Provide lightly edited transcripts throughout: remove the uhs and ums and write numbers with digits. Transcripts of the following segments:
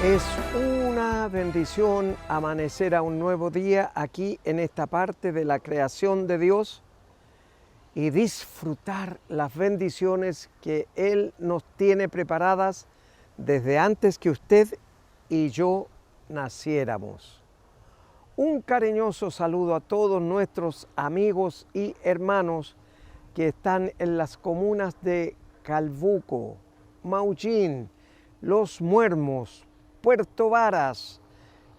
Es una bendición amanecer a un nuevo día aquí en esta parte de la creación de Dios y disfrutar las bendiciones que Él nos tiene preparadas desde antes que usted y yo naciéramos. Un cariñoso saludo a todos nuestros amigos y hermanos que están en las comunas de Calbuco, Maullín, Los Muermos, Puerto Varas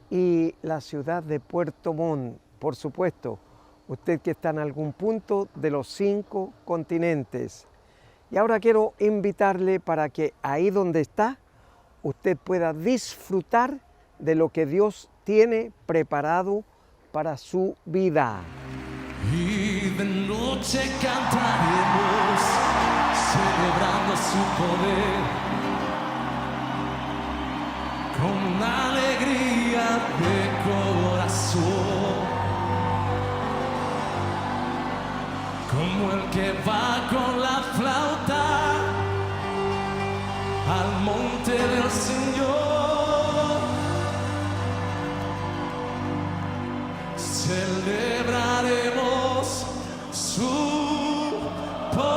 y la ciudad de Puerto Montt. Por supuesto, usted que está en algún punto de los 5 continentes. Y ahora quiero invitarle para que ahí donde está, usted pueda disfrutar de lo que Dios tiene preparado para su vida. Y de noche cantaremos, celebrando su poder, con alegría de corazón, como el que va con la flauta al monte del Señor. Celebraremos su poder.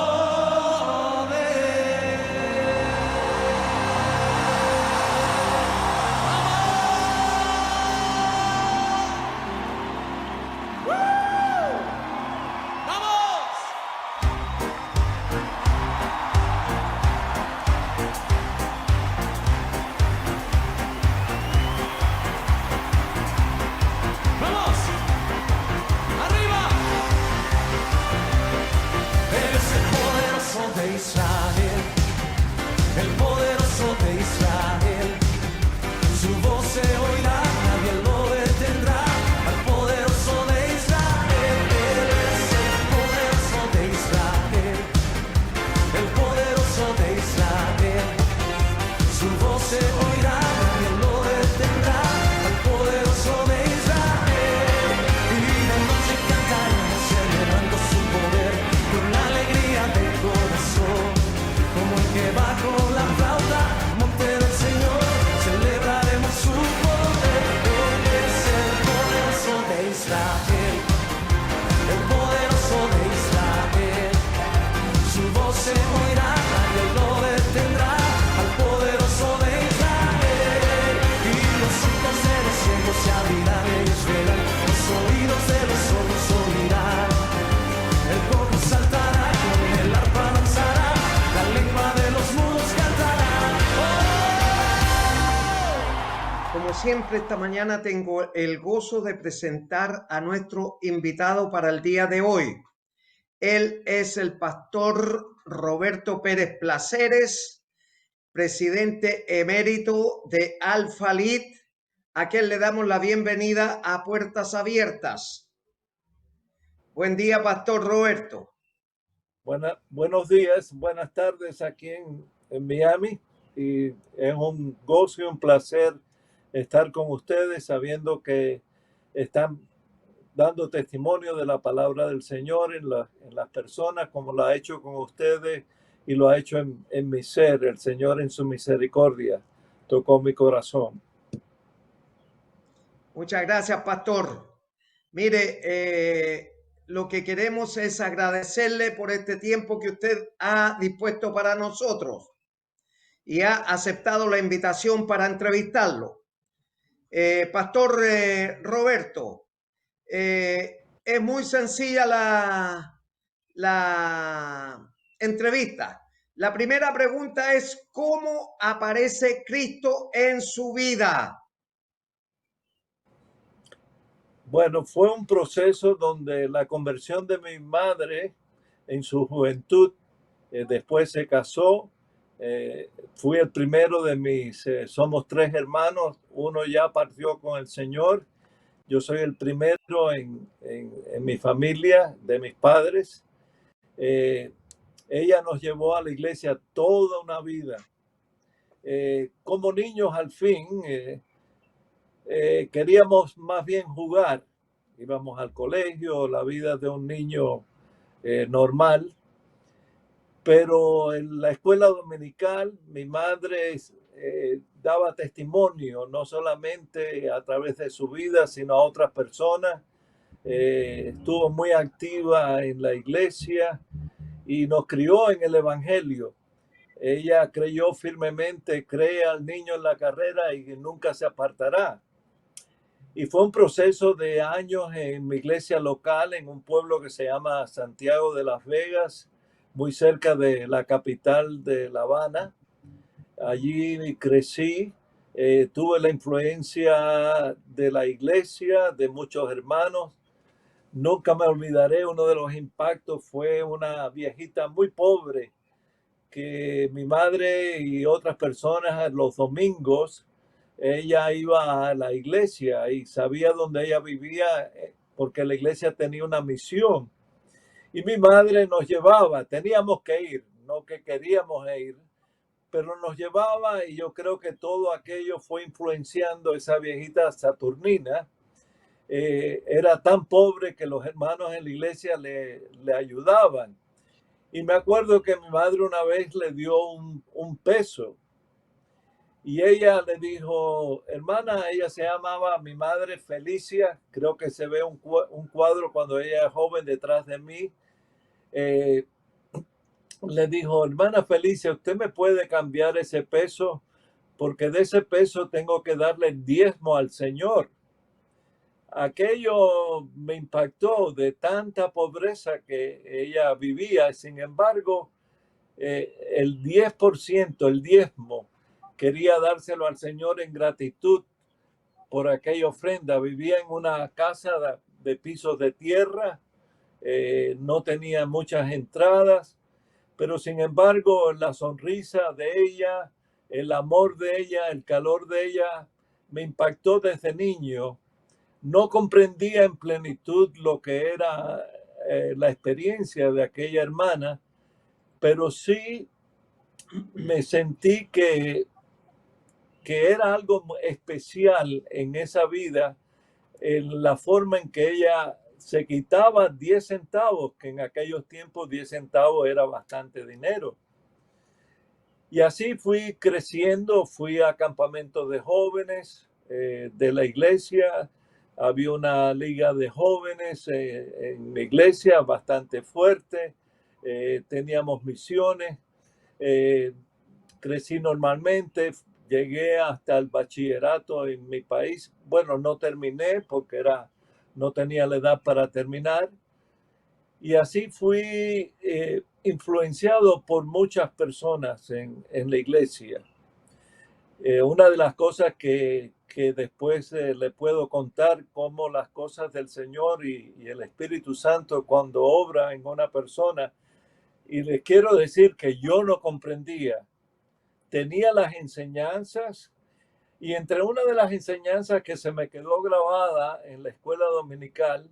Israel, el poderoso de Israel, su voz se oirá, nadie lo detendrá, al poderoso de Israel, él es el poderoso de Israel, el poderoso de Israel, su voz se oirá, nadie lo detendrá, al poderoso de Israel, y de noche cantaremos celebrando su poder, con la alegría del corazón. Como el que va con la flauta, monte del Señor, celebraremos su poder. Él es el poderoso de Israel, el poderoso de Israel. Su voz se oirá, nadie lo detendrá, al poderoso de Israel. Y los ojos de los ciegos se abrirán, ellos verán, los oídos de los sordos oirán. El cojo saltará, con el arpa danzará, la lengua de los mudos cantará. Como siempre, esta mañana tengo el gozo de presentar a nuestro invitado para el día de hoy. Él es el pastor Roberto Pérez Placeres, presidente emérito de Alfalit, a quien le damos la bienvenida a Puertas Abiertas. Buen día, pastor Roberto. Buenos días, buenas tardes aquí en Miami, y es un gozo y un placer estar con ustedes sabiendo que están dando testimonio de la palabra del Señor en las personas, como lo ha hecho con ustedes y lo ha hecho en mi ser. El Señor en su misericordia tocó mi corazón. Muchas gracias, pastor. Mire, lo que queremos es agradecerle por este tiempo que usted ha dispuesto para nosotros y ha aceptado la invitación para entrevistarlo. Pastor Roberto, es muy sencilla la entrevista. La primera pregunta es: ¿cómo aparece Cristo en su vida? Bueno, fue un proceso donde la conversión de mi madre en su juventud, después se casó, fui el primero de somos 3 hermanos, uno ya partió con el Señor, yo soy el primero en mi familia, de mis padres. Ella nos llevó a la iglesia toda una vida. Como niños al fin, queríamos más bien jugar. Íbamos al colegio, la vida de un niño normal. Pero en la escuela dominical, mi madre daba testimonio, no solamente a través de su vida, sino a otras personas. Estuvo muy activa en la iglesia y nos crió en el Evangelio. Ella creyó firmemente, cree al niño en la carrera y nunca se apartará. Y fue un proceso de años en mi iglesia local, en un pueblo que se llama Santiago de Las Vegas, muy cerca de la capital de La Habana. Allí crecí, tuve la influencia de la iglesia, de muchos hermanos. Nunca me olvidaré, uno de los impactos fue una viejita muy pobre que mi madre y otras personas los domingos, ella iba a la iglesia y sabía dónde ella vivía porque la iglesia tenía una misión. Y mi madre nos llevaba, teníamos que ir, no que queríamos ir, pero nos llevaba y yo creo que todo aquello fue influenciando esa viejita Saturnina. Era tan pobre que los hermanos en la iglesia le ayudaban. Y me acuerdo que mi madre una vez le dio un peso y ella le dijo, hermana, ella se llamaba mi madre Felicia, creo que se ve un cuadro cuando ella es joven detrás de mí. Le dijo, hermana Felicia, ¿usted me puede cambiar ese peso? Porque de ese peso tengo que darle el diezmo al Señor. Aquello me impactó de tanta pobreza que ella vivía. Sin embargo, el 10%, el diezmo, quería dárselo al Señor en gratitud por aquella ofrenda. Vivía en una casa de pisos de tierra, no tenía muchas entradas, pero sin embargo la sonrisa de ella, el amor de ella, el calor de ella, me impactó desde niño. No comprendía en plenitud lo que era la experiencia de aquella hermana, pero sí me sentí que era algo especial en esa vida, en la forma en que ella se quitaba 10 centavos, que en aquellos tiempos 10 centavos era bastante dinero. Y así fui creciendo, fui a campamentos de jóvenes de la iglesia. Había una liga de jóvenes en la iglesia bastante fuerte. Teníamos misiones. Crecí normalmente. Llegué hasta el bachillerato en mi país. Bueno, no terminé porque no tenía la edad para terminar. Y así fui influenciado por muchas personas en la iglesia. Una de las cosas que después le puedo contar, cómo las cosas del Señor y el Espíritu Santo cuando obra en una persona, y les quiero decir que yo no comprendía, tenía las enseñanzas, y entre una de las enseñanzas que se me quedó grabada en la escuela dominical,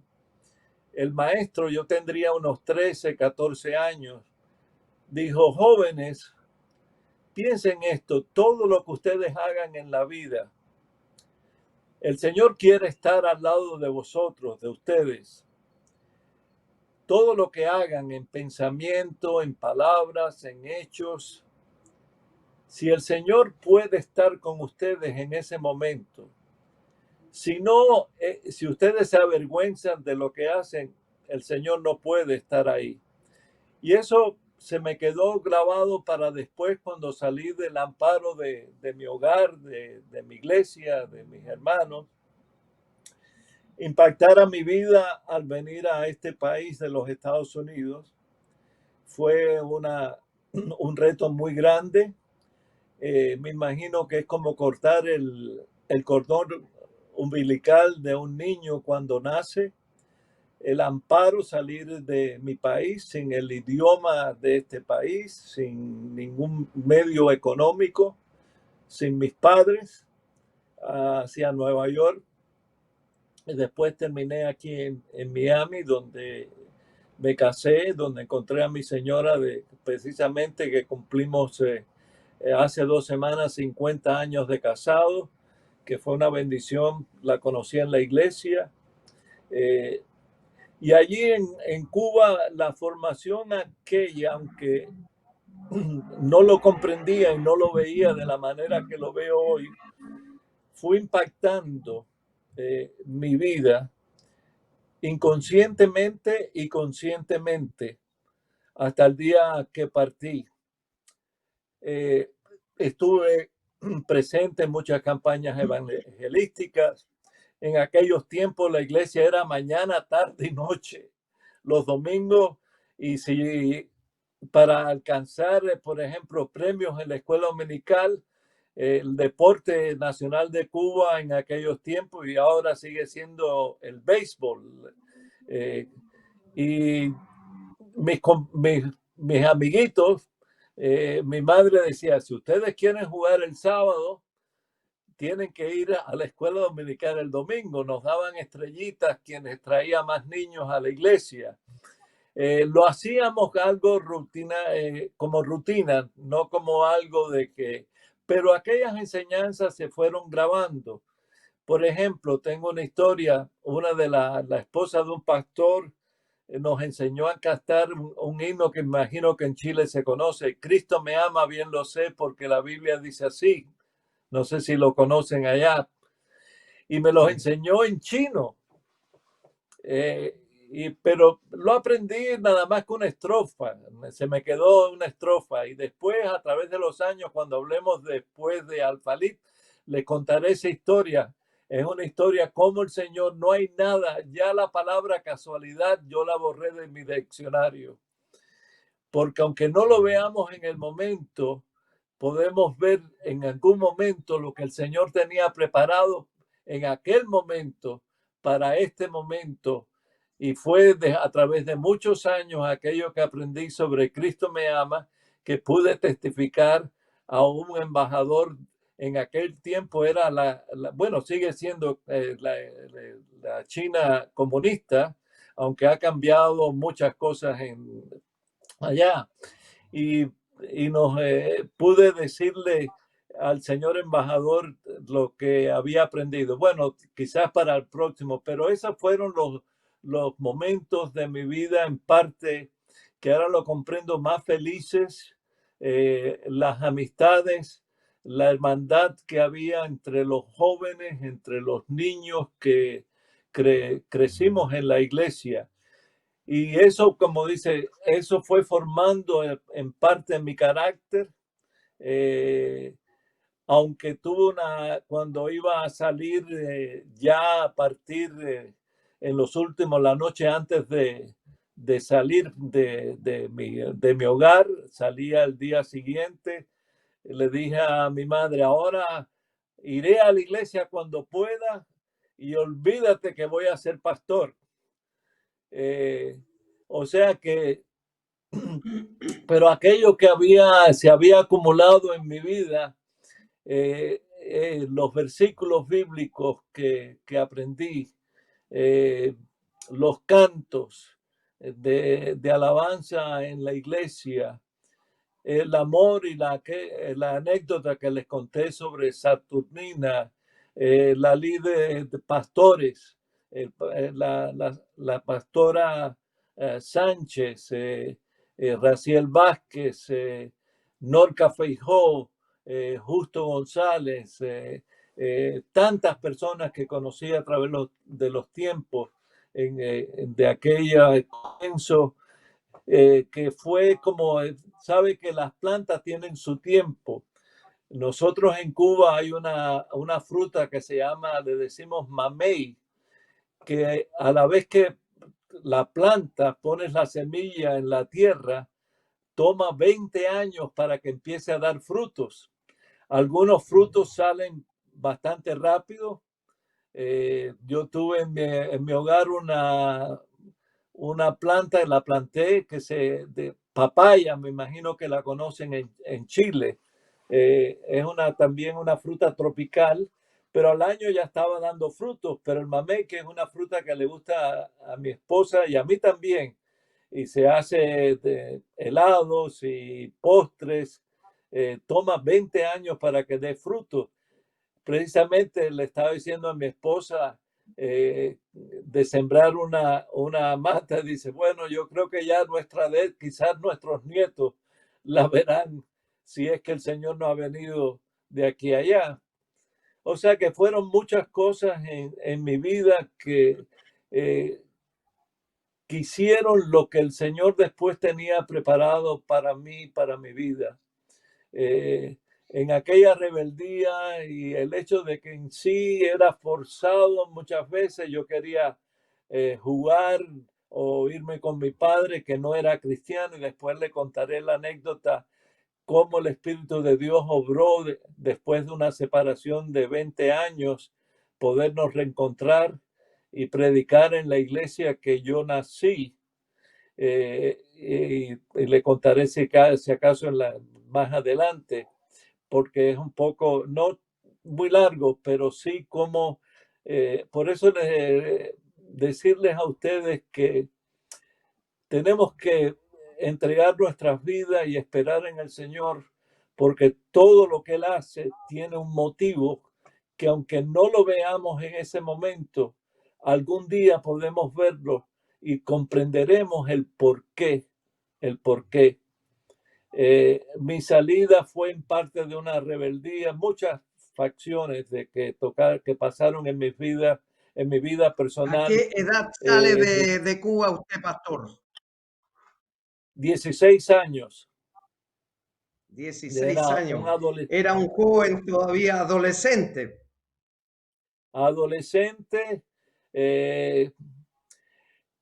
el maestro, yo tendría unos 13, 14 años, dijo, jóvenes, piensen esto, todo lo que ustedes hagan en la vida, el Señor quiere estar al lado de vosotros, de ustedes. Todo lo que hagan en pensamiento, en palabras, en hechos, si el Señor puede estar con ustedes en ese momento, si no, si ustedes se avergüenzan de lo que hacen, el Señor no puede estar ahí. Y eso se me quedó grabado para después, cuando salí del amparo de mi hogar, de mi iglesia, de mis hermanos, impactar a mi vida al venir a este país de los Estados Unidos. Fue un reto muy grande. Me imagino que es como cortar el cordón umbilical de un niño cuando nace. El amparo, salir de mi país sin el idioma de este país, sin ningún medio económico, sin mis padres, hacia Nueva York. Y después terminé aquí en Miami, donde me casé, donde encontré a mi señora, precisamente que cumplimos hace 2 semanas 50 años de casado, que fue una bendición. La conocí en la iglesia. Y allí en Cuba, la formación aquella, aunque no lo comprendía y no lo veía de la manera que lo veo hoy, fue impactando mi vida inconscientemente y conscientemente hasta el día que partí. Estuve presente en muchas campañas evangelísticas. En aquellos tiempos la iglesia era mañana, tarde y noche, los domingos, y si para alcanzar, por ejemplo, premios en la escuela dominical, el deporte nacional de Cuba en aquellos tiempos y ahora sigue siendo el béisbol. Y mis amiguitos, mi madre decía, si ustedes quieren jugar el sábado, tienen que ir a la escuela dominical el domingo. Nos daban estrellitas quienes traían más niños a la iglesia. Lo hacíamos algo rutina, como rutina, no como algo de que, pero aquellas enseñanzas se fueron grabando. Por ejemplo, tengo una historia, una de la esposa de un pastor nos enseñó a cantar un himno que imagino que en Chile se conoce, Cristo me ama, bien lo sé, porque la Biblia dice así. No sé si lo conocen allá. Y me los enseñó en chino. Pero lo aprendí nada más que una estrofa. Se me quedó una estrofa. Y después, a través de los años, cuando hablemos después de Alfalit, le contaré esa historia. Es una historia como el Señor, no hay nada. Ya la palabra casualidad yo la borré de mi diccionario. Porque aunque no lo veamos en el momento, podemos ver en algún momento lo que el Señor tenía preparado en aquel momento para este momento. Y fue a través de muchos años aquello que aprendí sobre Cristo me ama, que pude testificar a un embajador. En aquel tiempo era bueno, sigue siendo la China comunista, aunque ha cambiado muchas cosas allá. Y pude decirle al señor embajador lo que había aprendido. Bueno, quizás para el próximo, pero esos fueron los momentos de mi vida en parte que ahora lo comprendo más felices, las amistades, la hermandad que había entre los jóvenes, entre los niños que crecimos en la iglesia. Y eso, como dice, eso fue formando en parte mi carácter. Aunque cuando iba a salir ya a partir en los últimos, la noche antes de salir de mi hogar, salía el día siguiente, le dije a mi madre, ahora iré a la iglesia cuando pueda y olvídate que voy a ser pastor. O sea que, pero aquello que se había acumulado en mi vida, los versículos bíblicos que aprendí, los cantos de alabanza en la iglesia, el amor y la anécdota que les conté sobre Saturnina, la líder de pastores, la pastora Sánchez, Raciel Vázquez, Norca Feijó, Justo González, tantas personas que conocí a través de los tiempos de aquella comienzo, que fue como, sabe que las plantas tienen su tiempo. Nosotros en Cuba hay una fruta que se llama, le decimos mamey, que a la vez que la planta, pones la semilla en la tierra, toma 20 años para que empiece a dar frutos. Algunos frutos salen bastante rápido. Yo tuve en mi hogar una planta, la planté de papaya, me imagino que la conocen en Chile. Es también una fruta tropical, pero al año ya estaba dando frutos. Pero el mamey, que es una fruta que le gusta a mi esposa y a mí también, y se hace de helados y postres, toma 20 años para que dé frutos. Precisamente le estaba diciendo a mi esposa de sembrar una mata, dice, bueno, yo creo que ya quizás nuestros nietos la verán si es que el Señor no ha venido de aquí a allá. O sea que fueron muchas cosas en mi vida que quisieron lo que el Señor después tenía preparado para mí, para mi vida. En aquella rebeldía y el hecho de que en sí era forzado muchas veces, yo quería jugar o irme con mi padre que no era cristiano, y después le contaré la anécdota cómo el Espíritu de Dios obró después de una separación de 20 años, podernos reencontrar y predicar en la iglesia que yo nací. Y le contaré si acaso más adelante, porque es un poco, no muy largo, pero sí como, por eso decirles a ustedes que tenemos que entregar nuestras vidas y esperar en el Señor, porque todo lo que Él hace tiene un motivo que aunque no lo veamos en ese momento, algún día podemos verlo y comprenderemos el por qué, el por qué. Mi salida fue en parte de una rebeldía, muchas facciones que pasaron en mi vida ¿A personal. qué edad sale Eh, de Cuba usted, pastor? 16 años. 16 Era años. un Era un joven todavía adolescente. adolescente, eh,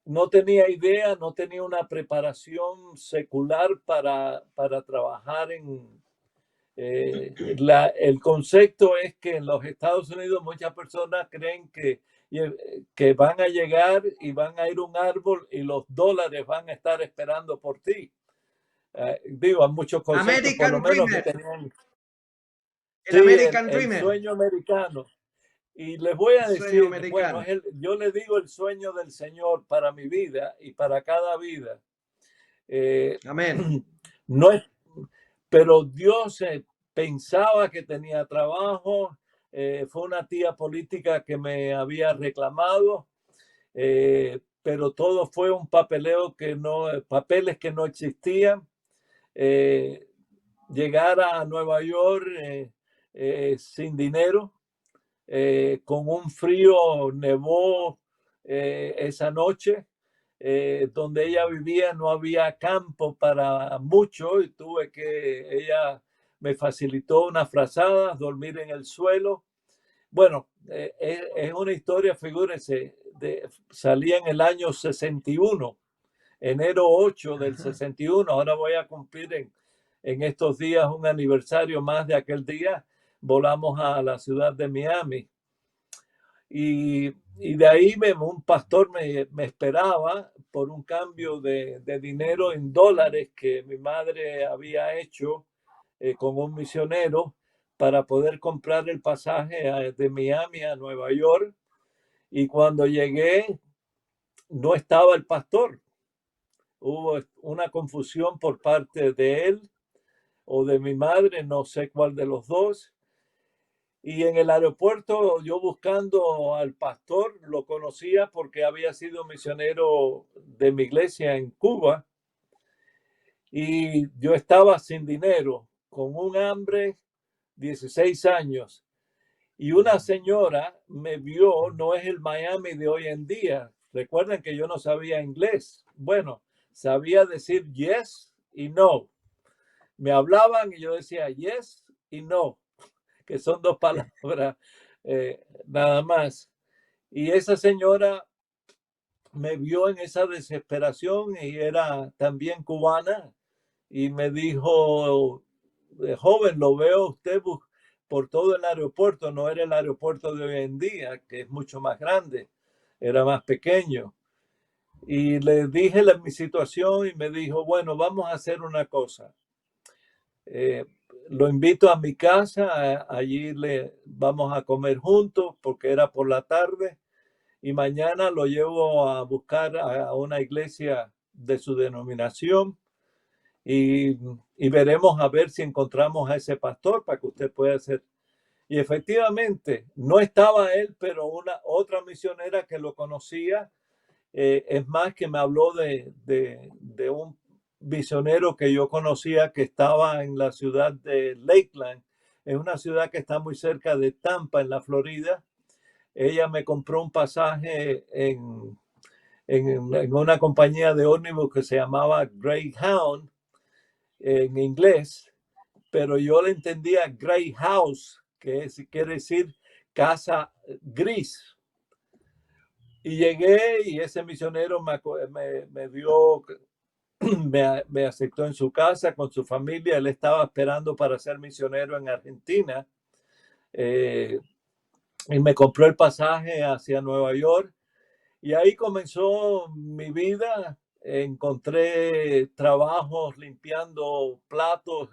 no tenía idea, no tenía una preparación secular para trabajar el concepto es que en los Estados Unidos muchas personas creen que van a llegar y van a ir a un árbol y los dólares van a estar esperando por ti. Digo, muchos conceptos, por lo American menos que Dreamer, tenían. el Sí, American el Dreamer, sueño americano. Y les voy el a sueño decir, bueno, americano. yo le digo el sueño del Señor para mi vida y para cada vida. Amén. No es, pero Dios pensaba que tenía trabajo. Fue una tía política que me había reclamado, pero todo fue un papeles que no existían. Llegar a Nueva York sin dinero, con un frío, nevó esa noche. Donde ella vivía no había campo para mucho y ella me facilitó unas frazadas, dormir en el suelo. Bueno, es una historia, figúrese, salía en el año 61, enero 8 del 61. Ahora voy a cumplir en estos días un aniversario más de aquel día. Volamos a la ciudad de Miami. Y de ahí un pastor me esperaba por un cambio de dinero en dólares que mi madre había hecho con un misionero para poder comprar el pasaje de Miami a Nueva York. Y cuando llegué, no estaba el pastor. Hubo una confusión por parte de él o de mi madre, no sé cuál de los dos. Y en el aeropuerto, yo buscando al pastor, lo conocía porque había sido misionero de mi iglesia en Cuba. Y yo estaba sin dinero, con un hambre, 16 años. Y una señora me vio, no es el Miami de hoy en día. Recuerden que yo no sabía inglés. Bueno, sabía decir yes y no. Me hablaban y yo decía yes y no, que son dos palabras nada más. Y esa señora me vio en esa desesperación y era también cubana y me dijo, joven, lo veo usted por todo el aeropuerto, no era el aeropuerto de hoy en día, que es mucho más grande, era más pequeño. Y le dije mi situación y me dijo, bueno, vamos a hacer una cosa. Lo invito a mi casa, allí vamos a comer juntos porque era por la tarde y mañana lo llevo a buscar a una iglesia de su denominación y veremos a ver si encontramos a ese pastor para que usted pueda hacer. Y efectivamente, no estaba él, pero otra misionera que lo conocía, es más que me habló de misionero que yo conocía que estaba en la ciudad de Lakeland, en una ciudad que está muy cerca de Tampa, en la Florida. Ella me compró un pasaje en una compañía de ómnibus que se llamaba Greyhound en inglés, pero yo le entendía Grey House, que quiere decir casa gris. Y llegué y ese misionero me dio, me aceptó en su casa con su familia. Él estaba esperando para ser misionero en Argentina y me compró el pasaje hacia Nueva York. Y ahí comenzó mi vida. Encontré trabajos limpiando platos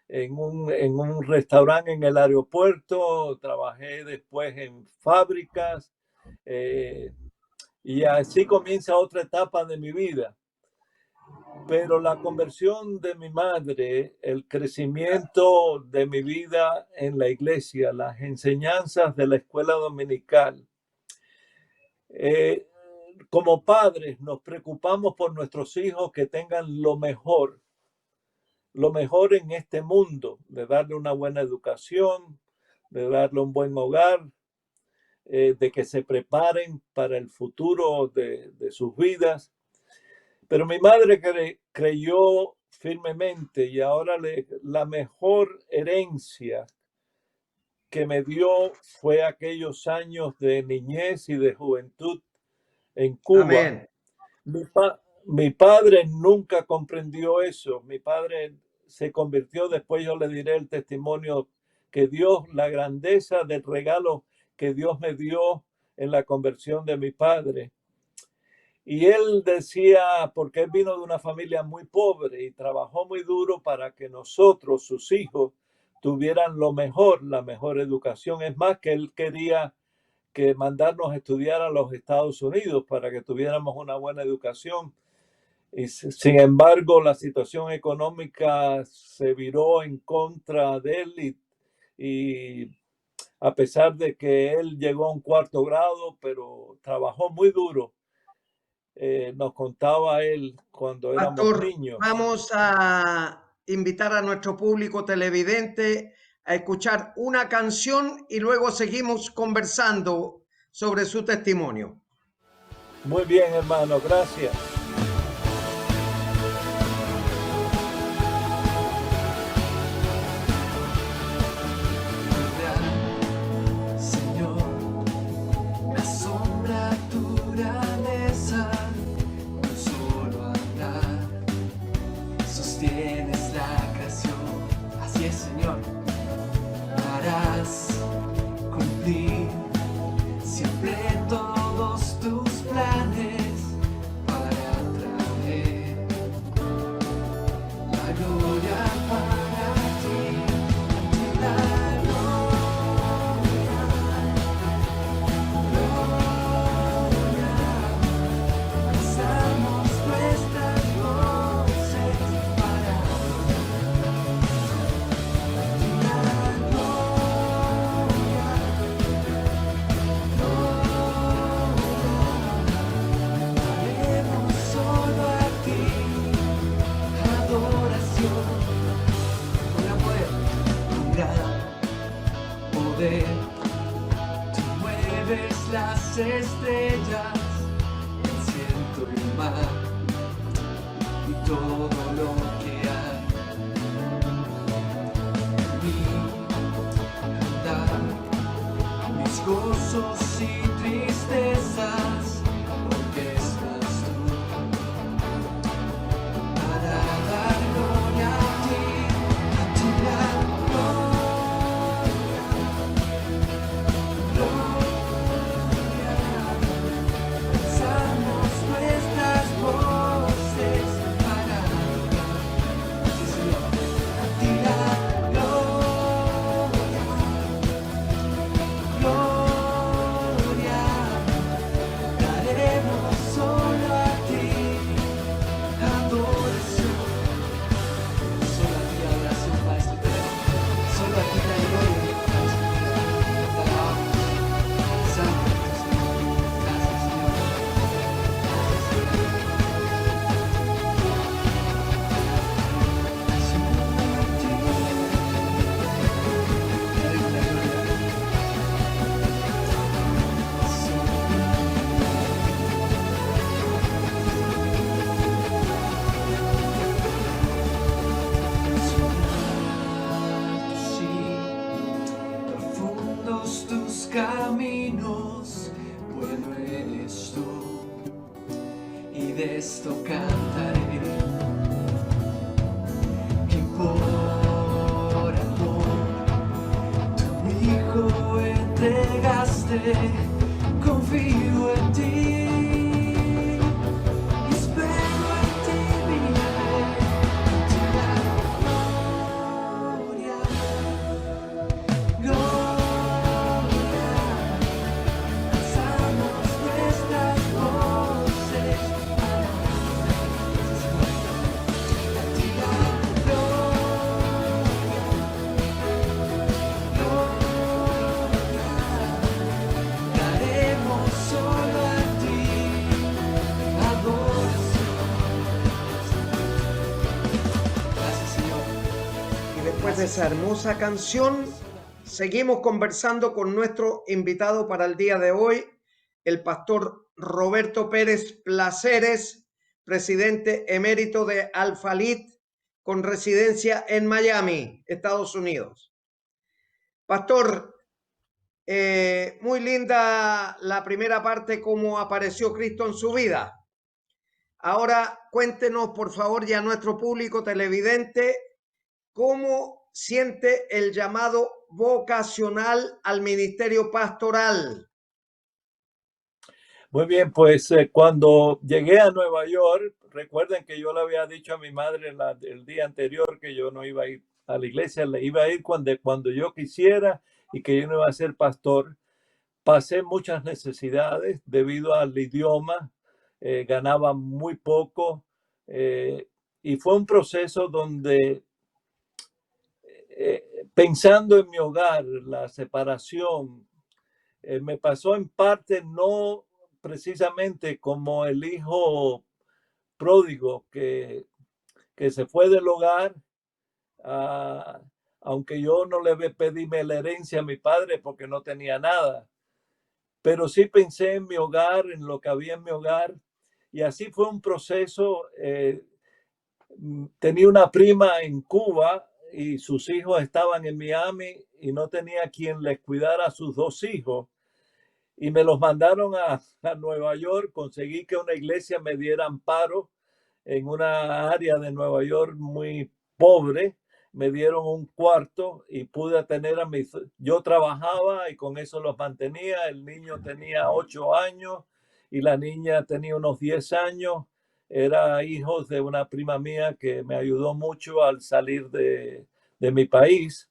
en un restaurante en el aeropuerto. Trabajé después en fábricas. Y así comienza otra etapa de mi vida. Pero la conversión de mi madre, el crecimiento de mi vida en la iglesia, las enseñanzas de la escuela dominical, como padres nos preocupamos por nuestros hijos que tengan lo mejor en este mundo, de darle una buena educación, de darle un buen hogar, de que se preparen para el futuro de sus vidas. Pero mi madre creyó firmemente, y ahora la mejor herencia que me dio fue aquellos años de niñez y de juventud en Cuba. Amén. Mi padre nunca comprendió eso. Mi padre se convirtió, después yo le diré el testimonio que Dios, la grandeza del regalo que Dios me dio en la conversión de mi padre. Y él decía, porque él vino de una familia muy pobre y trabajó muy duro para que nosotros, sus hijos, tuvieran lo mejor, la mejor educación. Es más, que él quería que mandarnos a estudiar a los Estados Unidos para que tuviéramos una buena educación. Y sin embargo, la situación económica se viró en contra de él y a pesar de que él llegó a un 4º grado, pero trabajó muy duro. Nos contaba él cuando éramos Pastor, niños. vamos a invitar a nuestro público televidente a escuchar una canción y luego seguimos conversando sobre su testimonio. Muy bien, hermano, gracias. Señor, me asombra tu grandeza, con solo hablar sostienes la creación. Así es, Señor, harás cumplir siempre todos tus planes para traer la gloria para ti, la gloria, alzamos nuestras voces para la haremos solo a ti adoración. Con gran poder, tú mueves las estrellas, el cielo y el mar y todo lo que hay. Mi andar, mis gozos y tristezas, orquestas tú, para dar gloria a ti la gloria, llegaste, confío en ti. Y espero en ti, mi rey, te da gloria, gloria. Alzamos nuestras voces para ti, da daremos solo a ti adoración. Gracias, Señor. Y después de esa hermosa canción, seguimos conversando con nuestro invitado para el día de hoy, el pastor Roberto Pérez Placeres, presidente emérito de Alfalit, con residencia en Miami, Estados Unidos. Pastor, muy linda la primera parte, cómo apareció Cristo en su vida. Ahora cuéntenos, por favor, y a nuestro público televidente, cómo siente el llamado vocacional al ministerio pastoral. Muy bien, pues cuando llegué a Nueva York, recuerden que yo le había dicho a mi madre el día anterior que yo no iba a ir a la iglesia, le iba a ir cuando yo quisiera y que yo no iba a ser pastor. Pasé muchas necesidades debido al idioma, ganaba muy poco y fue un proceso donde pensando en mi hogar, la separación, me pasó en parte no precisamente como el hijo pródigo que se fue del hogar, aunque yo no le pedí la herencia a mi padre porque no tenía nada, pero sí pensé en mi hogar, en lo que había en mi hogar, y así fue un proceso. Tenía una prima en Cuba y sus hijos estaban en Miami y no tenía quien les cuidara a sus dos hijos. Y me los mandaron a Nueva York. Conseguí que una iglesia me diera amparo en una área de Nueva York muy pobre. Me dieron un cuarto y pude tener a mis... Yo trabajaba y con eso los mantenía. El niño tenía 8 años y la niña tenía unos 10 años. Era hijos de una prima mía que me ayudó mucho al salir de mi país.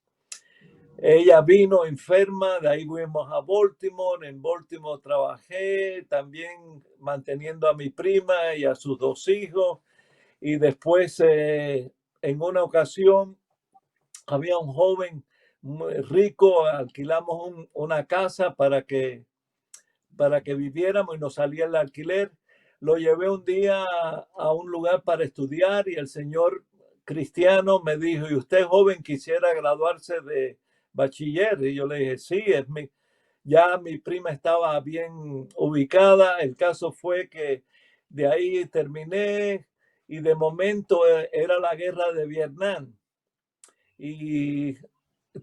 Ella vino enferma, de ahí fuimos a Baltimore. En Baltimore trabajé también manteniendo a mi prima y a sus dos hijos. Y después, en una ocasión, había un joven muy rico, alquilamos una casa para que viviéramos y nos salía el alquiler. Lo llevé un día a un lugar para estudiar y el señor cristiano me dijo, ¿y usted, joven, quisiera graduarse de bachiller? Y yo le dije, sí, ya mi prima estaba bien ubicada. El caso fue que de ahí terminé y de momento era la guerra de Vietnam. Y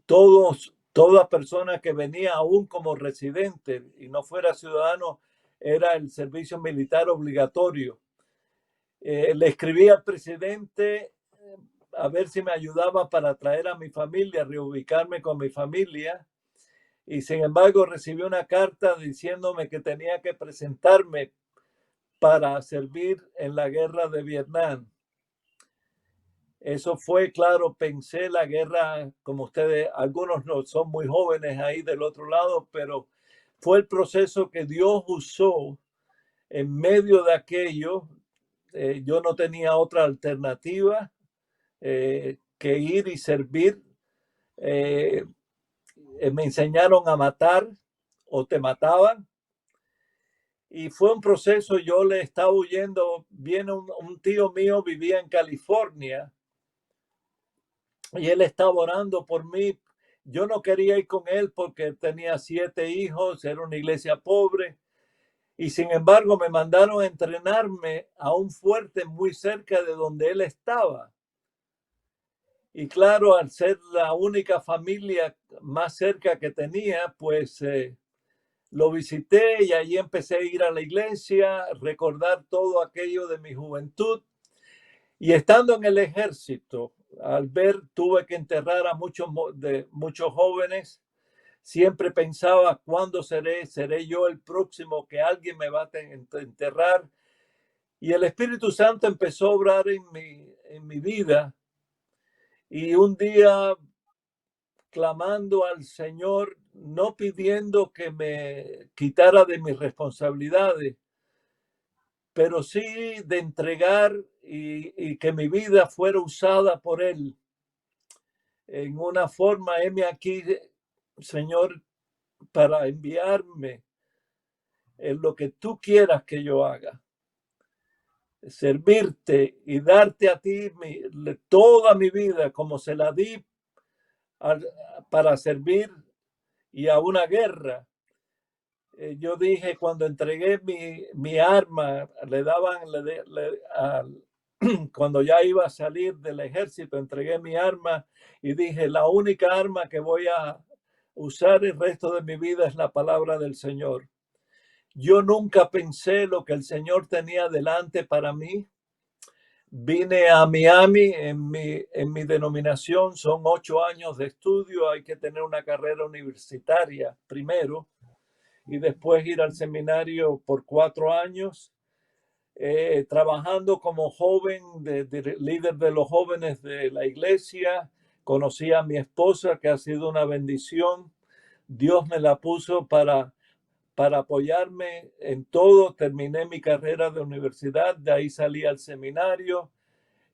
toda persona que venía aún como residente y no fuera ciudadano, era el servicio militar obligatorio. Le escribí al presidente a ver si me ayudaba para traer a mi familia, reubicarme con mi familia. Y sin embargo recibí una carta diciéndome que tenía que presentarme para servir en la guerra de Vietnam. Eso fue, claro, pensé la guerra, como ustedes, algunos no son muy jóvenes ahí del otro lado, pero fue el proceso que Dios usó en medio de aquello. Yo no tenía otra alternativa que ir y servir. Me enseñaron a matar o te mataban. Y fue un proceso, yo le estaba huyendo. Viene un tío mío, vivía en California, y él estaba orando por mí. Yo no quería ir con él porque tenía 7 hijos, era una iglesia pobre. Y sin embargo me mandaron a entrenarme a un fuerte muy cerca de donde él estaba. Y claro, al ser la única familia más cerca que tenía, pues lo visité y allí empecé a ir a la iglesia, recordar todo aquello de mi juventud. Y estando en el ejército, al ver, tuve que enterrar a muchos jóvenes. Siempre pensaba, ¿cuándo seré yo el próximo que alguien me va a enterrar? Y el Espíritu Santo empezó a obrar en mi vida. Y un día, clamando al Señor, no pidiendo que me quitara de mis responsabilidades, pero sí de entregar y que mi vida fuera usada por Él en una forma, heme aquí, Señor, para enviarme en lo que tú quieras que yo haga. Servirte y darte a ti toda mi vida como se la di para servir y a una guerra. Yo dije, cuando entregué mi arma, cuando ya iba a salir del ejército, entregué mi arma y dije, la única arma que voy a usar el resto de mi vida es la palabra del Señor. Yo nunca pensé lo que el Señor tenía delante para mí. Vine a Miami en mi denominación, son 8 años de estudio, hay que tener una carrera universitaria primero y después ir al seminario por 4 años, trabajando como joven, líder de los jóvenes de la iglesia. Conocí a mi esposa, que ha sido una bendición. Dios me la puso para apoyarme en todo. Terminé mi carrera de universidad, de ahí salí al seminario.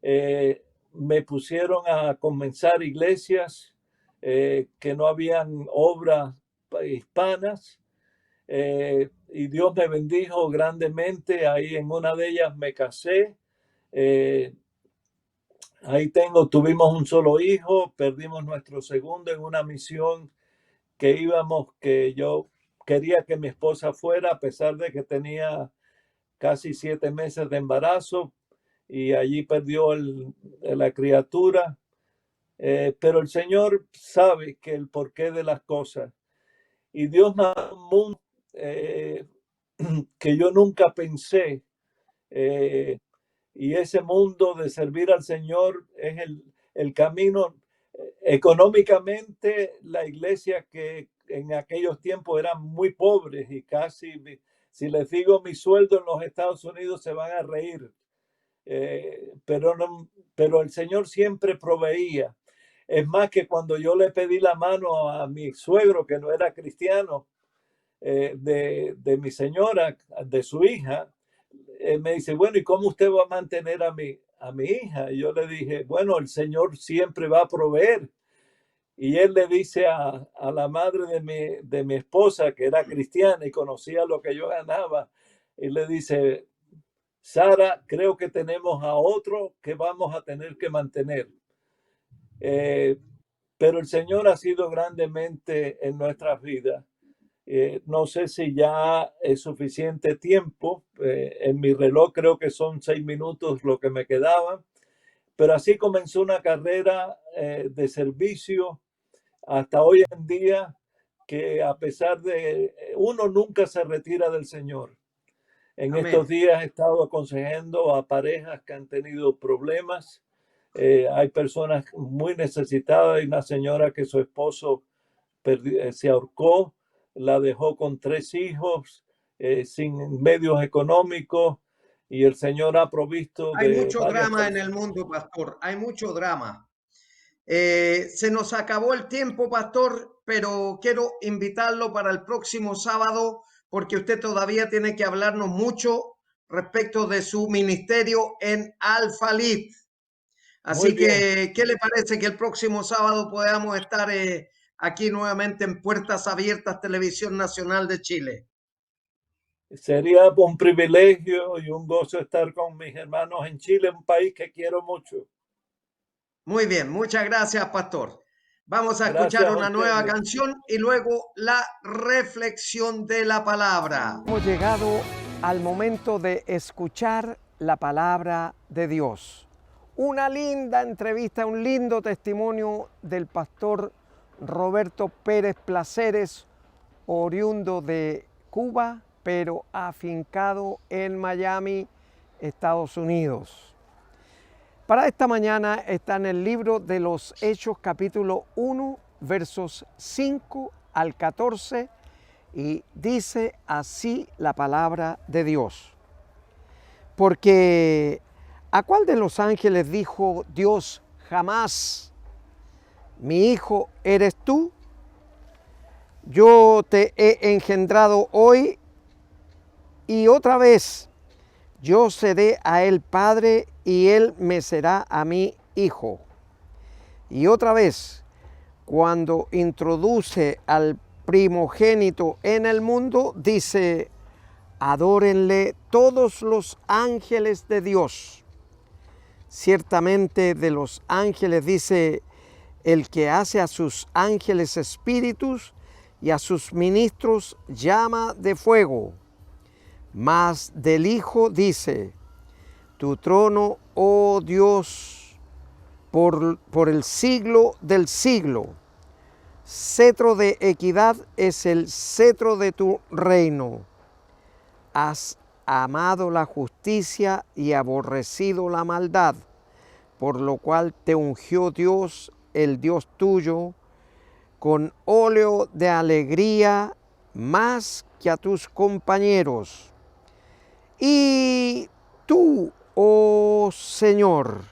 Me pusieron a comenzar iglesias que no habían obras hispanas. Y Dios me bendijo grandemente. Ahí en una de ellas me casé. Ahí tuvimos un solo hijo, perdimos nuestro segundo en una misión que yo quería que mi esposa fuera, a pesar de que tenía casi 7 meses de embarazo, y allí perdió la criatura. Pero el Señor sabe que el porqué de las cosas. Y Dios me da un mundo que yo nunca pensé. Y ese mundo de servir al Señor es el camino. Económicamente, la iglesia, que en aquellos tiempos eran muy pobres y casi, si les digo mi sueldo en los Estados Unidos, se van a reír. Pero el Señor siempre proveía. Es más, que cuando yo le pedí la mano a mi suegro, que no era cristiano, de mi señora, de su hija, me dice, bueno, ¿y cómo usted va a mantener a mi hija? Y yo le dije, bueno, el Señor siempre va a proveer. Y él le dice a la madre de mi esposa, que era cristiana y conocía lo que yo ganaba, y le dice, Sara, creo que tenemos a otro que vamos a tener que mantener. Pero el Señor ha sido grandemente en nuestras vidas. No sé si ya es suficiente tiempo. En mi reloj creo que son 6 minutos lo que me quedaban. Pero así comenzó una carrera de servicio hasta hoy en día, que a pesar de uno nunca se retira del Señor. En Amén. Estos días he estado aconsejando a parejas que han tenido problemas. Hay personas muy necesitadas. Hay una señora que su esposo se ahorcó, la dejó con 3 hijos, sin medios económicos, y el Señor ha provisto Hay de mucho varias drama en personas. el mundo, pastor. Hay mucho drama. Se nos acabó el tiempo, pastor, pero quiero invitarlo para el próximo sábado, porque usted todavía tiene que hablarnos mucho respecto de su ministerio en Alfalit. Muy Así bien. que, ¿qué le parece que el próximo sábado podamos estar aquí nuevamente en Puertas Abiertas, Televisión Nacional de Chile? Sería un privilegio y un gozo estar con mis hermanos en Chile, un país que quiero mucho. Muy bien, muchas gracias, pastor. Vamos a Gracias escuchar a una nueva ustedes. canción y luego la reflexión de la palabra. Hemos llegado al momento de escuchar la palabra de Dios. Una linda entrevista, un lindo testimonio del pastor Roberto Pérez Placeres, oriundo de Cuba, pero afincado en Miami, Estados Unidos. Para esta mañana está en el libro de los Hechos, capítulo 1, versos 5 al 14 y dice así la palabra de Dios. Porque ¿a cuál de los ángeles dijo Dios jamás, mi hijo eres tú? Yo te he engendrado hoy y otra vez yo seré a él padre y él me será a mí hijo. Y otra vez, cuando introduce al primogénito en el mundo, dice, adórenle todos los ángeles de Dios. Ciertamente de los ángeles dice, el que hace a sus ángeles espíritus y a sus ministros llama de fuego. Mas del Hijo dice, tu trono, oh Dios, por el siglo del siglo. Cetro de equidad es el cetro de tu reino. Has amado la justicia y aborrecido la maldad, por lo cual te ungió Dios, el Dios tuyo, con óleo de alegría más que a tus compañeros. Y tú, oh Señor,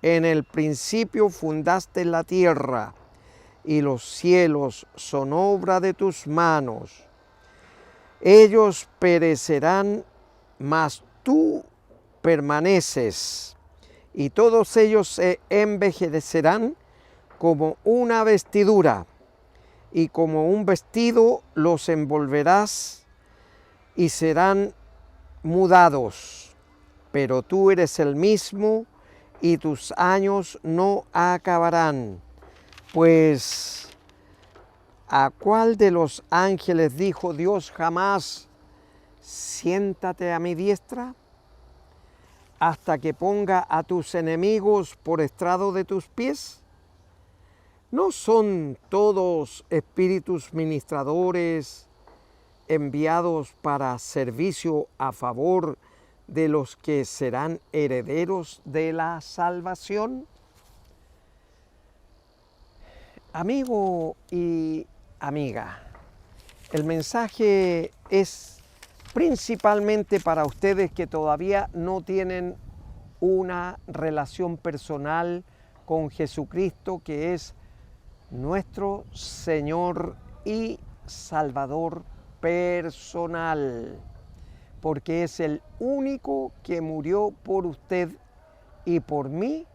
en el principio fundaste la tierra, y los cielos son obra de tus manos. Ellos perecerán, mas tú permaneces, y todos ellos se envejecerán como una vestidura, y como un vestido los envolverás, y serán mudados, pero tú eres el mismo y tus años no acabarán. Pues, ¿a cuál de los ángeles dijo Dios jamás, siéntate a mi diestra, hasta que ponga a tus enemigos por estrado de tus pies? ¿No son todos espíritus ministradores enviados para servicio a favor de los que serán herederos de la salvación? Amigo y amiga, el mensaje es principalmente para ustedes que todavía no tienen una relación personal con Jesucristo, que es nuestro Señor y Salvador personal, porque es el único que murió por usted y por mí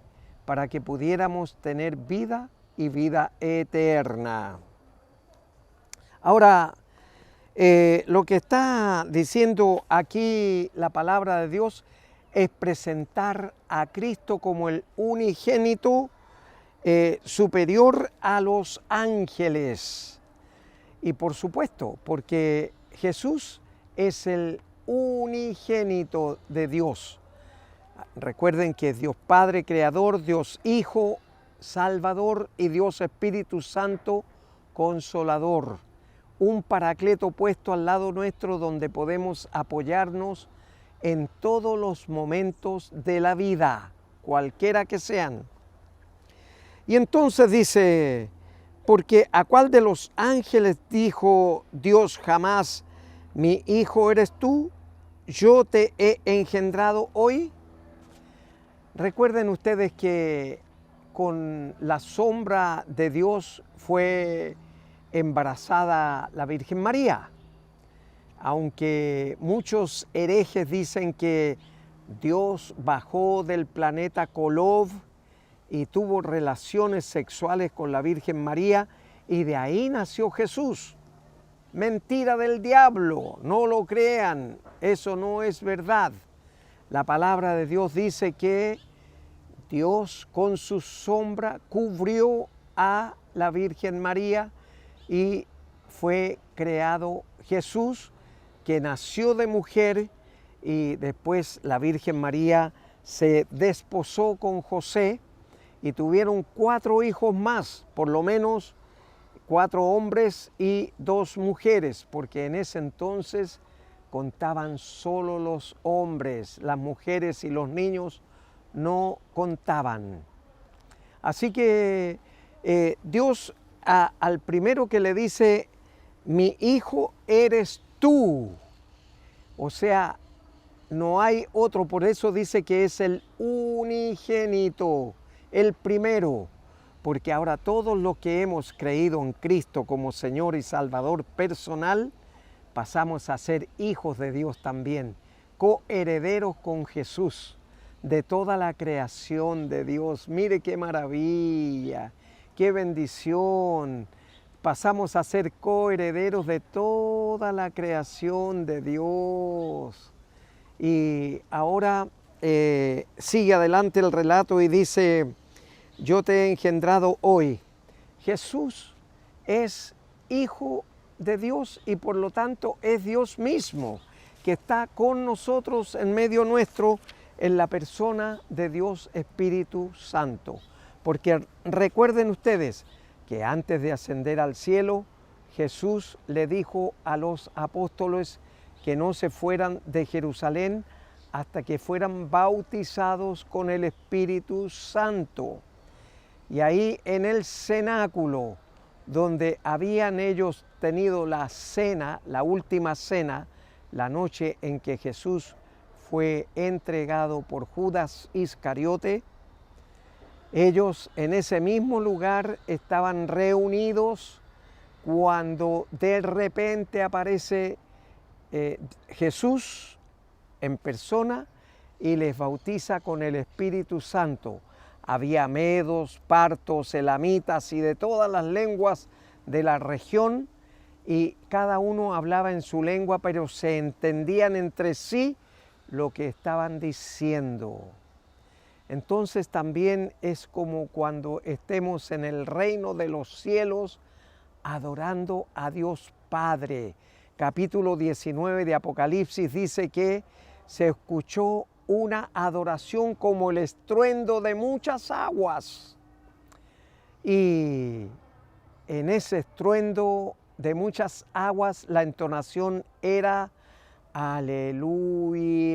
para que pudiéramos tener vida y vida eterna. Ahora, lo que está diciendo aquí la palabra de Dios es presentar a Cristo como el unigénito superior a los ángeles. Y por supuesto, porque Jesús es el unigénito de Dios. Recuerden que es Dios Padre Creador, Dios Hijo Salvador y Dios Espíritu Santo Consolador. Un paracleto puesto al lado nuestro donde podemos apoyarnos en todos los momentos de la vida, cualquiera que sean. Y entonces dice, porque ¿a cuál de los ángeles dijo Dios jamás, mi hijo eres tú, yo te he engendrado hoy? Recuerden ustedes que con la sombra de Dios fue embarazada la Virgen María. Aunque muchos herejes dicen que Dios bajó del planeta Kolob y tuvo relaciones sexuales con la Virgen María y de ahí nació Jesús. Mentira del diablo, no lo crean, eso no es verdad. La palabra de Dios dice que Dios con su sombra cubrió a la Virgen María y fue creado Jesús, que nació de mujer, y después la Virgen María se desposó con José y tuvieron 4 hijos más, por lo menos 4 hombres y 2 mujeres, porque en ese entonces contaban solo los hombres, las mujeres y los niños no contaban. Así que Dios al primero que le dice, mi hijo eres tú. O sea, no hay otro, por eso dice que es el unigénito, el primero, porque ahora todos los que hemos creído en Cristo como Señor y Salvador personal, pasamos a ser hijos de Dios también, coherederos con Jesús de toda la creación de Dios. Mire qué maravilla, qué bendición. Pasamos a ser coherederos de toda la creación de Dios. Y ahora sigue adelante el relato y dice, yo te he engendrado hoy. Jesús es hijo de Dios y por lo tanto es Dios mismo que está con nosotros en medio nuestro en la persona de Dios Espíritu Santo. Porque recuerden ustedes que antes de ascender al cielo, Jesús le dijo a los apóstoles que no se fueran de Jerusalén hasta que fueran bautizados con el Espíritu Santo. Y ahí en el cenáculo, donde habían ellos tenido la cena, la última cena, la noche en que Jesús fue entregado por Judas Iscariote, ellos en ese mismo lugar estaban reunidos cuando de repente aparece Jesús en persona y les bautiza con el Espíritu Santo. Había medos, partos, elamitas y de todas las lenguas de la región y cada uno hablaba en su lengua, pero se entendían entre sí lo que estaban diciendo. Entonces también es como cuando estemos en el reino de los cielos adorando a Dios Padre. Capítulo 19 de Apocalipsis dice que se escuchó una adoración como el estruendo de muchas aguas. Y en ese estruendo de muchas aguas la entonación era aleluya.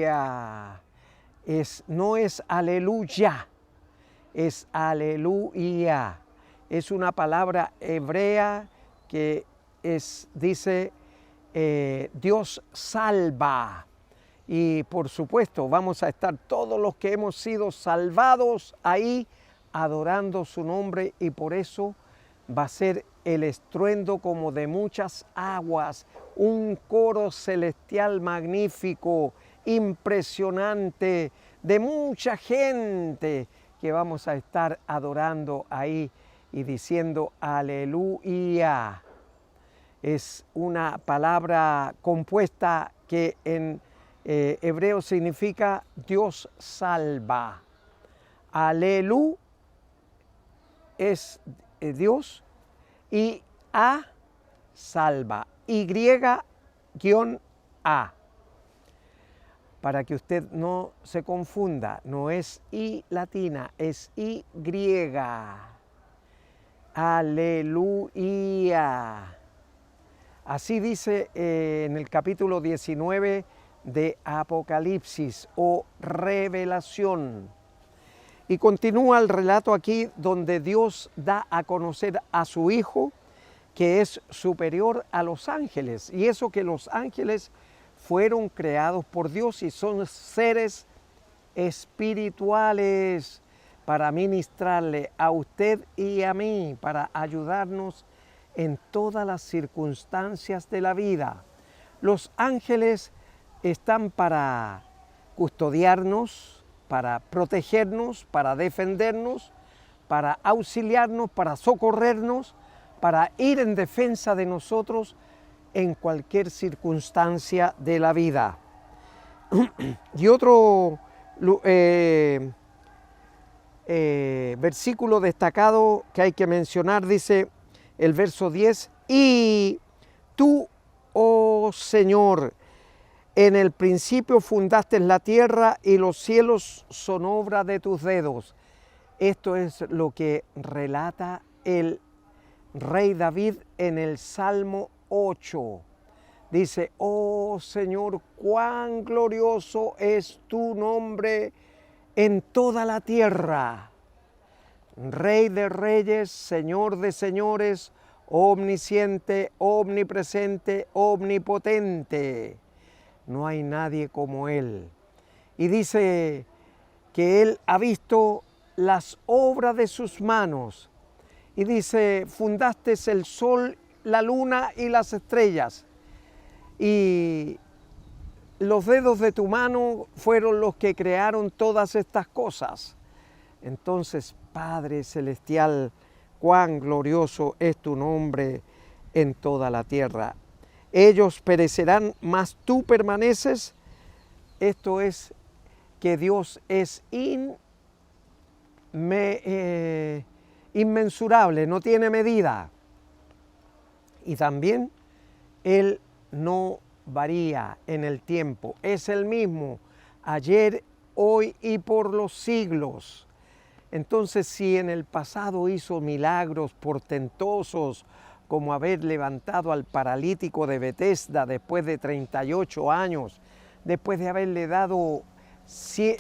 No es aleluya, es aleluya. Es una palabra hebrea que dice Dios salva. Y por supuesto vamos a estar todos los que hemos sido salvados ahí adorando su nombre y por eso va a ser el estruendo como de muchas aguas, un coro celestial magnífico, impresionante, de mucha gente que vamos a estar adorando ahí y diciendo aleluya. Es una palabra compuesta que en hebreo significa Dios salva. Alelu es Dios y A salva. Y-A. Para que usted no se confunda, no es I latina, es Y. Aleluya. Así dice en el capítulo 19 de Apocalipsis o Revelación. Y continúa el relato aquí donde Dios da a conocer a su Hijo, que es superior a los ángeles. Y eso que los ángeles fueron creados por Dios y son seres espirituales para ministrarle a usted y a mí, para ayudarnos en todas las circunstancias de la vida. Los ángeles están para custodiarnos, para protegernos, para defendernos, para auxiliarnos, para socorrernos, para ir en defensa de nosotros en cualquier circunstancia de la vida. Y otro versículo destacado que hay que mencionar dice el verso 10, y tú, oh Señor, en el principio fundaste la tierra y los cielos son obra de tus dedos. Esto es lo que relata el rey David en el Salmo 8. Dice, oh Señor, cuán glorioso es tu nombre en toda la tierra. Rey de reyes, Señor de señores, omnisciente, omnipresente, omnipotente. No hay nadie como Él. Y dice que Él ha visto las obras de sus manos. Y dice, fundaste el sol, la luna y las estrellas. Y los dedos de tu mano fueron los que crearon todas estas cosas. Entonces, Padre Celestial, cuán glorioso es tu nombre en toda la tierra. Ellos perecerán, mas tú permaneces. Esto es que Dios es inmensurable, no tiene medida. Y también Él no varía en el tiempo, es el mismo ayer, hoy y por los siglos. Entonces, si en el pasado hizo milagros portentosos, como haber levantado al paralítico de Betesda después de 38 años, después de haberle dado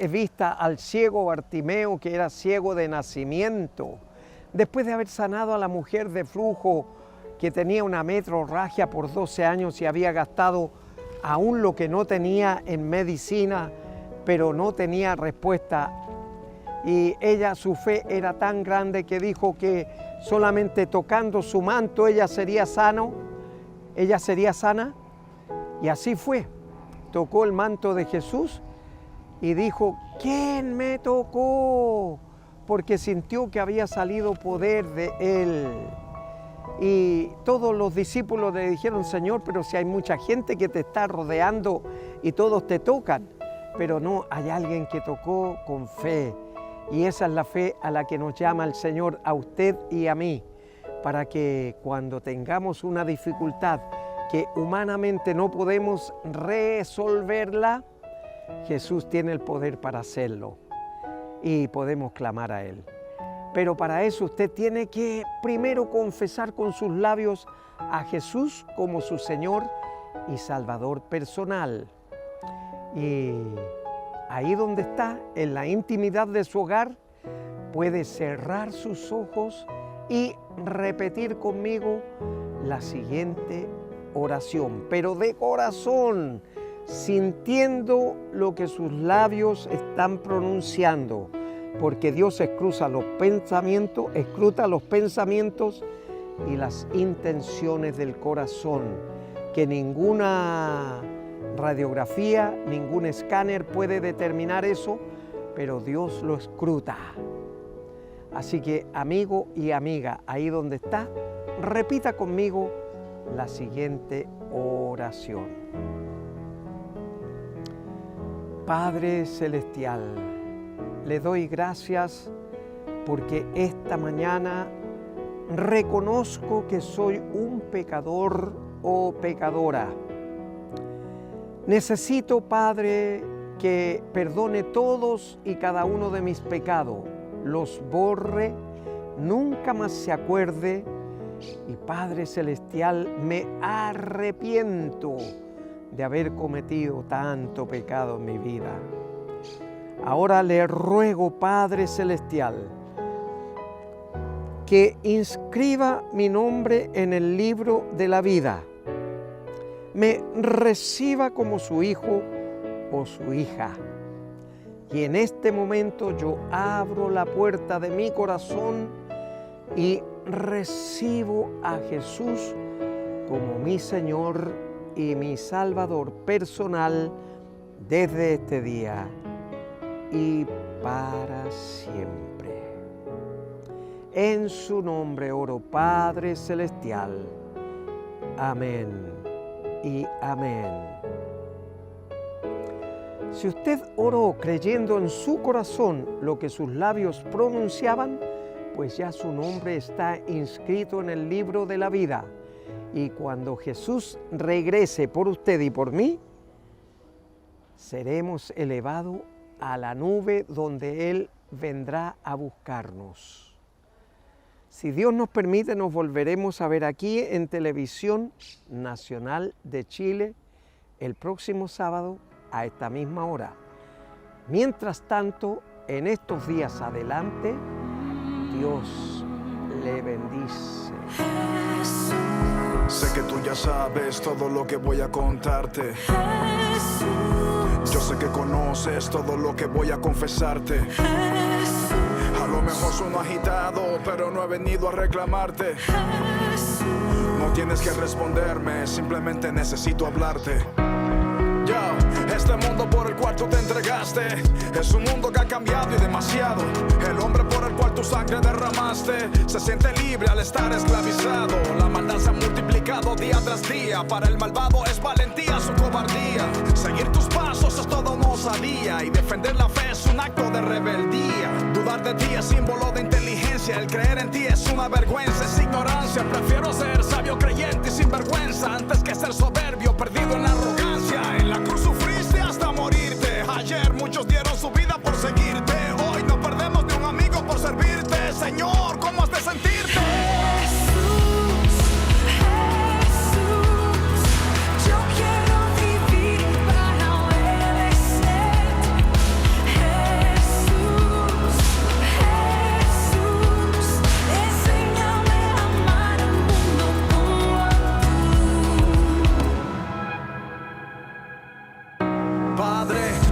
vista al ciego Bartimeo, que era ciego de nacimiento, después de haber sanado a la mujer de flujo, que tenía una metrorragia por 12 años y había gastado aún lo que no tenía en medicina, pero no tenía respuesta. Y ella, su fe era tan grande que dijo que solamente tocando su manto ella sería sana. Y así fue. Tocó el manto de Jesús y dijo, ¿quién me tocó? Porque sintió que había salido poder de Él. Y todos los discípulos le dijeron, Señor, pero si hay mucha gente que te está rodeando y todos te tocan. Pero no, hay alguien que tocó con fe. Y esa es la fe a la que nos llama el Señor, a usted y a mí, para que cuando tengamos una dificultad que humanamente no podemos resolverla, Jesús tiene el poder para hacerlo y podemos clamar a Él. Pero para eso usted tiene que primero confesar con sus labios a Jesús como su Señor y Salvador personal. Y ahí donde está, en la intimidad de su hogar, puede cerrar sus ojos y repetir conmigo la siguiente oración, pero de corazón, sintiendo lo que sus labios están pronunciando, porque Dios escruta los pensamientos y las intenciones del corazón, que ninguna radiografía, ningún escáner puede determinar eso, pero Dios lo escruta. Así que, amigo y amiga, ahí donde está, repita conmigo la siguiente oración. Padre Celestial, le doy gracias porque esta mañana reconozco que soy un pecador o pecadora. Necesito, Padre, que perdone todos y cada uno de mis pecados, los borre, nunca más se acuerde. Y Padre Celestial, me arrepiento de haber cometido tanto pecado en mi vida. Ahora le ruego, Padre Celestial, que inscriba mi nombre en el libro de la vida, me reciba como su hijo o su hija. Y en este momento yo abro la puerta de mi corazón y recibo a Jesús como mi Señor y mi Salvador personal desde este día y para siempre. En su nombre oro, Padre Celestial. Amén y amén. Si usted oró creyendo en su corazón lo que sus labios pronunciaban, pues ya su nombre está inscrito en el libro de la vida. Y cuando Jesús regrese por usted y por mí, seremos elevados a la nube donde Él vendrá a buscarnos. Si Dios nos permite, nos volveremos a ver aquí en Televisión Nacional de Chile el próximo sábado a esta misma hora. Mientras tanto, en estos días adelante, Dios le bendice. Sé que tú ya sabes todo lo que voy a contarte. Yo sé que conoces todo lo que voy a confesarte. A lo mejor sueno agitado, pero no he venido a reclamarte. No tienes que responderme, simplemente necesito hablarte. Este mundo por el cual tú te entregaste es un mundo que ha cambiado y demasiado. El hombre por el cual tu sangre derramaste se siente libre al estar esclavizado. La maldad se ha multiplicado día tras día. Para el malvado es valentía su cobardía. Seguir tus pasos es toda una osadía, y defender la fe es un acto de rebeldía. Dudar de ti es símbolo de inteligencia. El creer en ti es una vergüenza, es ignorancia. Prefiero ser sabio, creyente y sinvergüenza antes que ser soberbio, perdido en la arrogancia. En la cruz sufriste hasta morirte. Ayer muchos dieron su vida por seguirte. Hoy no perdemos de un amigo por servirte. Señor, ¿cómo has de sentirte?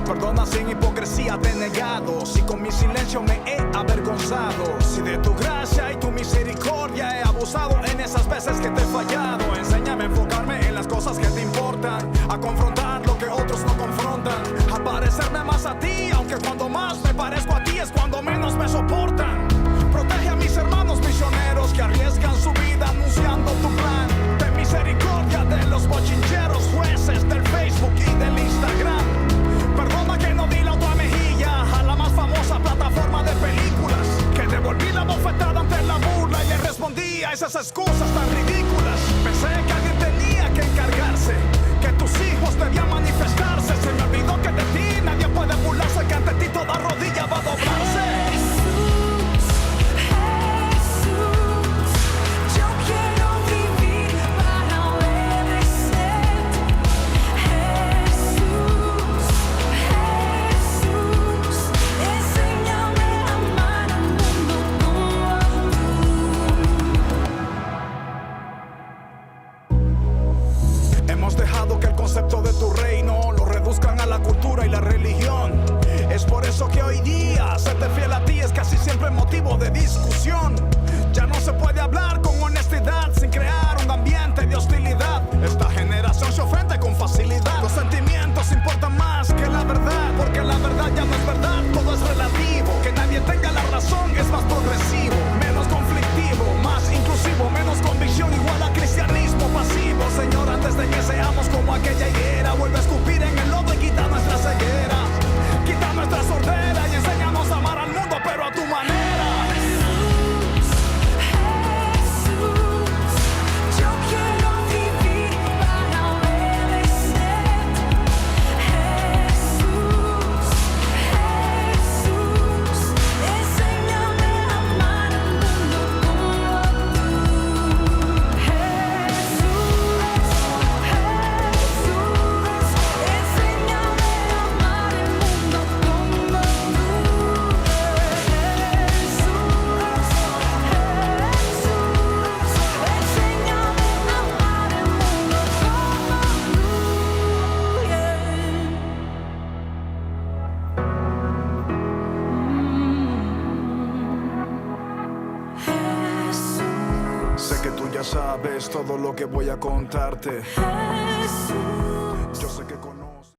Perdona, sin hipocresía te he negado. Si con mi silencio me he avergonzado. Si de tu gracia y tu misericordia he abusado en esas veces que te he fallado. Enséñame a enfocarme en las cosas que te importan, a confrontar lo que otros no confrontan, a parecerme más a ti, aunque cuando más me parezco a ti es cuando menos me soportan. Protege a mis hermanos misioneros que arriesgan su vida anunciando tu plan. Ten misericordia de los bochincheros jueces del Facebook y del Instagram. Perdona que no di la otra mejilla a la más famosa plataforma de películas, que devolví la bofetada ante la burla y le respondí a esas excusas tan ridículas. Pensé que alguien tenía que encargarse, que tus hijos debían manifestarse. Se me olvidó que de ti nadie puede burlarse, que ante ti toda rodilla va a doblarse. Que el concepto de tu reino lo reduzcan a la cultura y la religión. Es por eso que hoy día serte fiel a ti es casi siempre motivo de discusión. Ya no se puede hablar con honestidad sin crear un ambiente de hostilidad. Esta generación se ofende con facilidad. Los sentimientos importan más que la verdad, porque la verdad ya no es verdad, todo es relativo. Que nadie tenga la razón es más progresivo, menos conflictivo, más inclusivo, menos convicción igual a cristianismo pasivo. Señor, antes de que seamos como aquella higuera, vuelve a escupir en el lodo y quita nuestra ceguera, quita nuestra sordera y enséñanos a amar al mundo pero a tu manera. Sé que tú ya sabes todo lo que voy a contarte. Yo sé que con